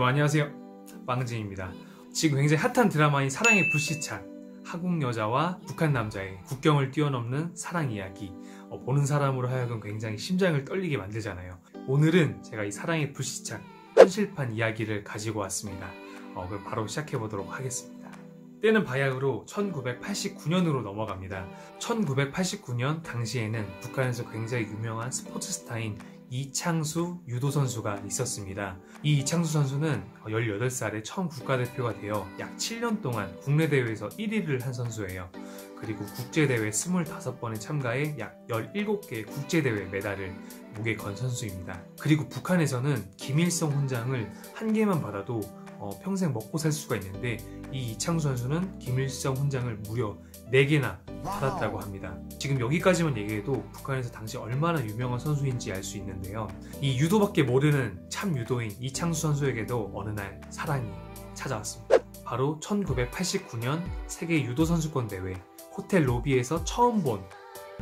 안녕하세요, 빵진입니다. 지금 굉장히 핫한 드라마인 사랑의 불시착, 한국 여자와 북한 남자의 국경을 뛰어넘는 사랑 이야기, 보는 사람으로 하여금 굉장히 심장을 떨리게 만들잖아요. 오늘은 제가 이 사랑의 불시착 현실판 이야기를 가지고 왔습니다. 그럼 바로 시작해보도록 하겠습니다. 때는 바야흐로 1989년으로 넘어갑니다. 1989년 당시에는 북한에서 굉장히 유명한 스포츠 스타인 이창수 유도 선수가 있었습니다. 이 이창수 선수는 18살에 처음 국가대표가 되어 약 7년 동안 국내 대회에서 1위를 한 선수예요. 그리고 국제대회 25번에 참가해 약 17개의 국제대회 메달을 목에 건 선수입니다. 그리고 북한에서는 김일성 훈장을 한 개만 받아도 평생 먹고 살 수가 있는데, 이 이창수 선수는 김일성 훈장을 무려 4개나 받았다고 합니다. 지금 여기까지만 얘기해도 북한에서 당시 얼마나 유명한 선수인지 알 수 있는데요. 이 유도밖에 모르는 참 유도인 이창수 선수에게도 어느 날 사랑이 찾아왔습니다. 바로 1989년 세계 유도 선수권 대회 호텔 로비에서 처음 본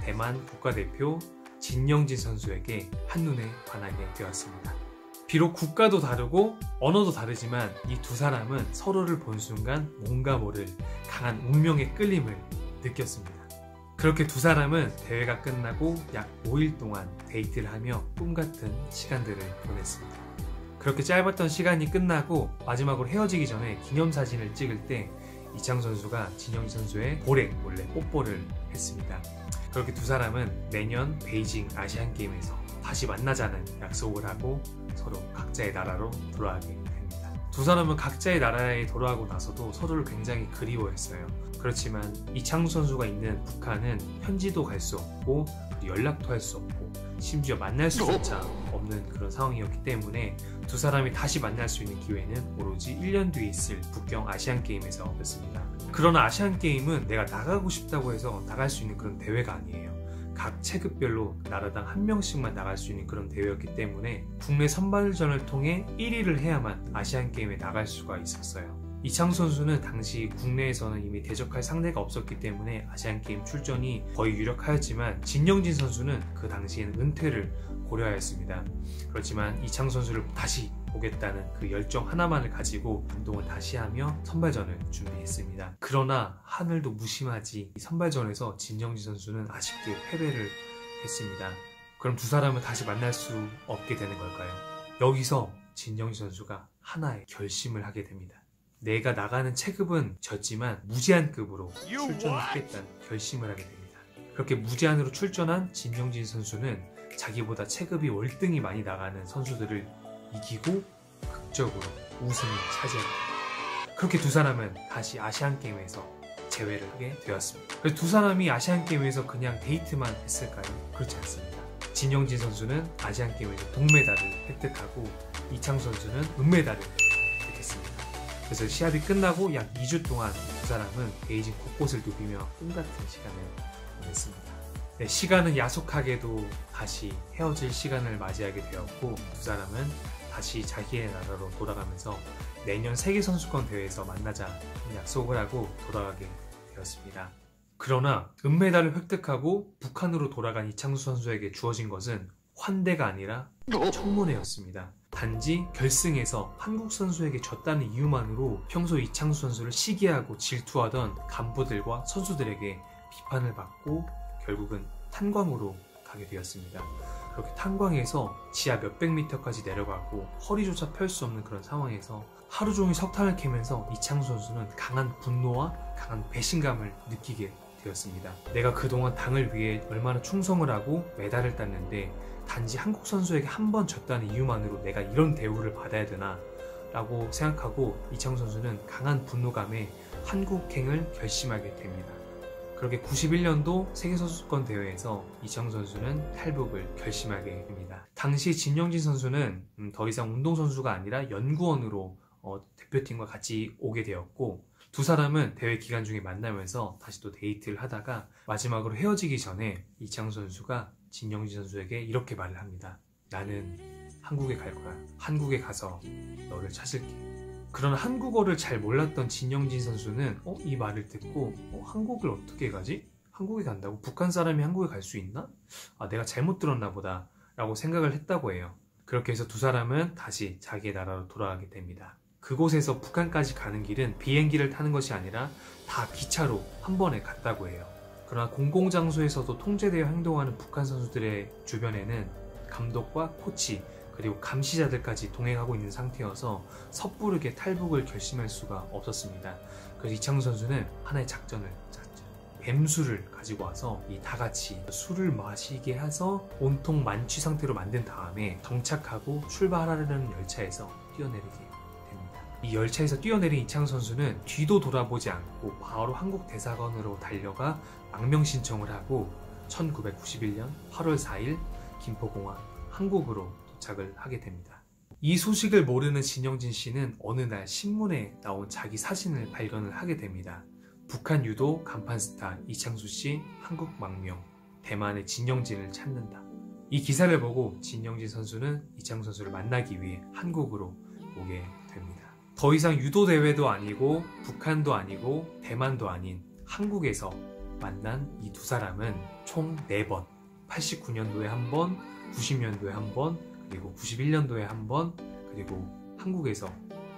대만 국가대표 진영진 선수에게 한눈에 반하게 되었습니다. 비록 국가도 다르고 언어도 다르지만 이 두 사람은 서로를 본 순간 뭔가 모를 강한 운명의 끌림을 느꼈습니다. 그렇게 두 사람은 대회가 끝나고 약 5일 동안 데이트를 하며 꿈같은 시간들을 보냈습니다. 그렇게 짧았던 시간이 끝나고 마지막으로 헤어지기 전에 기념사진을 찍을 때 이창수 선수가 진영진 선수의 볼에 몰래 뽀뽀를 했습니다. 그렇게 두 사람은 내년 베이징 아시안게임에서 다시 만나자는 약속을 하고 서로 각자의 나라로 돌아가게 됩니다. 두 사람은 각자의 나라에 돌아가고 나서도 서로를 굉장히 그리워했어요. 그렇지만 이창수 선수가 있는 북한은 현지도 갈 수 없고 연락도 할 수 없고 심지어 만날 수조차 없는 그런 상황이었기 때문에 두 사람이 다시 만날 수 있는 기회는 오로지 1년 뒤에 있을 북경 아시안게임에서였습니다. 그러나 아시안게임은 내가 나가고 싶다고 해서 나갈 수 있는 그런 대회가 아니에요. 각 체급별로 나라당 한 명씩만 나갈 수 있는 그런 대회였기 때문에 국내 선발전을 통해 1위를 해야만 아시안게임에 나갈 수가 있었어요. 이창수 선수는 당시 국내에서는 이미 대적할 상대가 없었기 때문에 아시안게임 출전이 거의 유력하였지만, 진영진 선수는 그 당시에는 은퇴를 고려하였습니다. 그렇지만 이창수 선수를 다시 보겠다는 그 열정 하나만을 가지고 운동을 다시 하며 선발전을 준비했습니다. 그러나 하늘도 무심하지 이 선발전에서 진영진 선수는 아쉽게 패배를 했습니다. 그럼 두 사람은 다시 만날 수 없게 되는 걸까요? 여기서 진영진 선수가 하나의 결심을 하게 됩니다. 내가 나가는 체급은 졌지만 무제한급으로 출전하겠다는 결심을 하게 됩니다. 그렇게 무제한으로 출전한 진영진 선수는 자기보다 체급이 월등히 많이 나가는 선수들을 이기고 극적으로 우승을 차지합니다. 그렇게 두 사람은 다시 아시안게임에서 재회를 하게 되었습니다. 그래서 두 사람이 아시안게임에서 그냥 데이트만 했을까요? 그렇지 않습니다. 진영진 선수는 아시안게임에서 동메달을 획득하고 이창수 선수는 은메달을 획득했습니다. 그래서 시합이 끝나고 약 2주 동안 두 사람은 베이징 곳곳을 누비며 꿈같은 시간을 보냈습니다. 네, 시간은 야속하게도 다시 헤어질 시간을 맞이하게 되었고, 두 사람은 다시 자기의 나라로 돌아가면서 내년 세계선수권 대회에서 만나자 약속을 하고 돌아가게 되었습니다. 그러나 은메달을 획득하고 북한으로 돌아간 이창수 선수에게 주어진 것은 환대가 아니라 청문회였습니다. 단지 결승에서 한국 선수에게 졌다는 이유만으로 평소 이창수 선수를 시기하고 질투하던 간부들과 선수들에게 비판을 받고 결국은 탄광으로 가게 되었습니다. 그렇게 탄광에서 지하 몇백 미터까지 내려가고 허리조차 펼 수 없는 그런 상황에서 하루 종일 석탄을 캐면서 이창수 선수는 강한 분노와 강한 배신감을 느끼게 되었습니다. 내가 그동안 당을 위해 얼마나 충성을 하고 메달을 땄는데 단지 한국 선수에게 한 번 졌다는 이유만으로 내가 이런 대우를 받아야 되나 라고 생각하고 이창수 선수는 강한 분노감에 한국행을 결심하게 됩니다. 그렇게 91년도 세계선수권 대회에서 이창수 선수는 탈북을 결심하게 됩니다. 당시 진영진 선수는 더 이상 운동선수가 아니라 연구원으로 대표팀과 같이 오게 되었고, 두 사람은 대회 기간 중에 만나면서 다시 또 데이트를 하다가 마지막으로 헤어지기 전에 이창수 선수가 진영진 선수에게 이렇게 말을 합니다. 나는 한국에 갈 거야. 한국에 가서 너를 찾을게. 그러나 한국어를 잘 몰랐던 진영진 선수는 이 말을 듣고 한국을 어떻게 가지? 한국에 간다고? 북한 사람이 한국에 갈 수 있나? 내가 잘못 들었나 보다 라고 생각을 했다고 해요. 그렇게 해서 두 사람은 다시 자기의 나라로 돌아가게 됩니다. 그곳에서 북한까지 가는 길은 비행기를 타는 것이 아니라 다 기차로 한 번에 갔다고 해요. 그러나 공공장소에서도 통제되어 행동하는 북한 선수들의 주변에는 감독과 코치 그리고 감시자들까지 동행하고 있는 상태여서 섣부르게 탈북을 결심할 수가 없었습니다. 그래서 이창수 선수는 하나의 작전을 짰죠. 뱀술을 가지고 와서 이 다 같이 술을 마시게 해서 온통 만취 상태로 만든 다음에 정착하고 출발하려는 열차에서 뛰어내리게 됩니다. 이 열차에서 뛰어내린 이창수 선수는 뒤도 돌아보지 않고 바로 한국 대사관으로 달려가 망명 신청을 하고 1991년 8월 4일 김포공항 한국으로 도착을 하게 됩니다. 이 소식을 모르는 진영진 씨는 어느 날 신문에 나온 자기 사진을 발견을 하게 됩니다. 북한 유도 간판 스타 이창수 씨 한국 망명, 대만의 진영진을 찾는다. 이 기사를 보고 진영진 선수는 이창수 선수를 만나기 위해 한국으로 오게 됩니다. 더 이상 유도 대회도 아니고 북한도 아니고 대만도 아닌 한국에서 만난 이 두 사람은 총 4번, 89년도에 한 번, 90년도에 한 번, 그리고 91년도에 한 번, 그리고 한국에서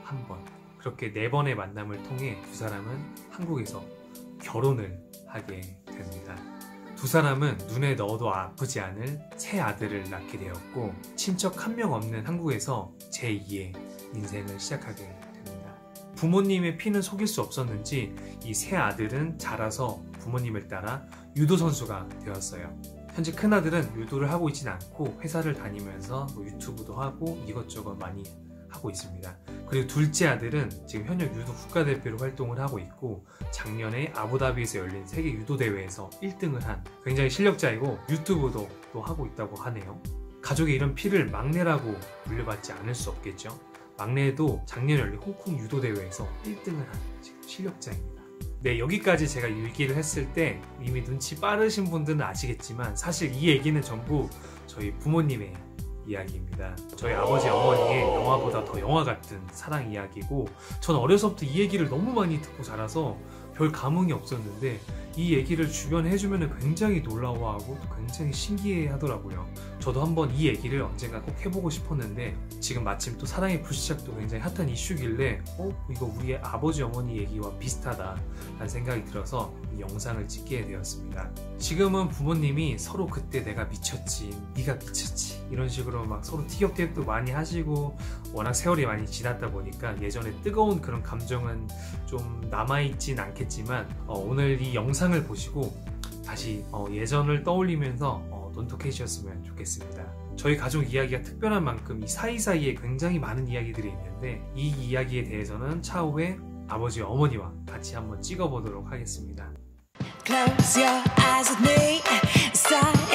한 번. 그렇게 4번의 만남을 통해 두 사람은 한국에서 결혼을 하게 됩니다. 두 사람은 눈에 넣어도 아프지 않을 새 아들을 낳게 되었고 친척 한 명 없는 한국에서 제2의 인생을 시작하게 됩니다. 부모님의 피는 속일 수 없었는지 이 새 아들은 자라서 부모님을 따라 유도 선수가 되었어요. 현재 큰아들은 유도를 하고 있진 않고 회사를 다니면서 유튜브도 하고 이것저것 많이 하고 있습니다. 그리고 둘째 아들은 지금 현역 유도 국가대표로 활동을 하고 있고 작년에 아부다비에서 열린 세계 유도 대회에서 1등을 한 굉장히 실력자이고 유튜브도 또 하고 있다고 하네요. 가족의 이런 피를 막내라고 물려받지 않을 수 없겠죠. 막내도 작년에 열린 홍콩 유도 대회에서 1등을 한 지금 실력자입니다. 네, 여기까지 제가 얘기를 했을 때 이미 눈치 빠르신 분들은 아시겠지만 사실 이 얘기는 전부 저희 부모님의 이야기입니다. 저희 아버지 어머니의 영화보다 더 영화 같은 사랑 이야기고 전 어려서부터 이 얘기를 너무 많이 듣고 자라서 별 감흥이 없었는데 이 얘기를 주변에 해주면 굉장히 놀라워하고 굉장히 신기해 하더라고요. 저도 한번 이 얘기를 언젠가 꼭 해보고 싶었는데 지금 마침 또 사랑의 불시착도 굉장히 핫한 이슈길래 이거 우리 아버지 어머니 얘기와 비슷하다 라는 생각이 들어서 이 영상을 찍게 되었습니다. 지금은 부모님이 서로 그때 내가 미쳤지, 네가 미쳤지 이런 식으로 막 서로 티격태격도 많이 하시고 워낙 세월이 많이 지났다 보니까 예전에 뜨거운 그런 감정은 좀 남아있진 않겠지만 오늘 이 영상을 보시고 다시 예전을 떠올리면서 돈독해지셨으면 좋겠습니다. 저희 가족 이야기가 특별한 만큼 이 사이사이에 굉장히 많은 이야기들이 있는데 이 이야기에 대해서는 차후에 아버지 어머니와 같이 한번 찍어보도록 하겠습니다. Close your eyes with me.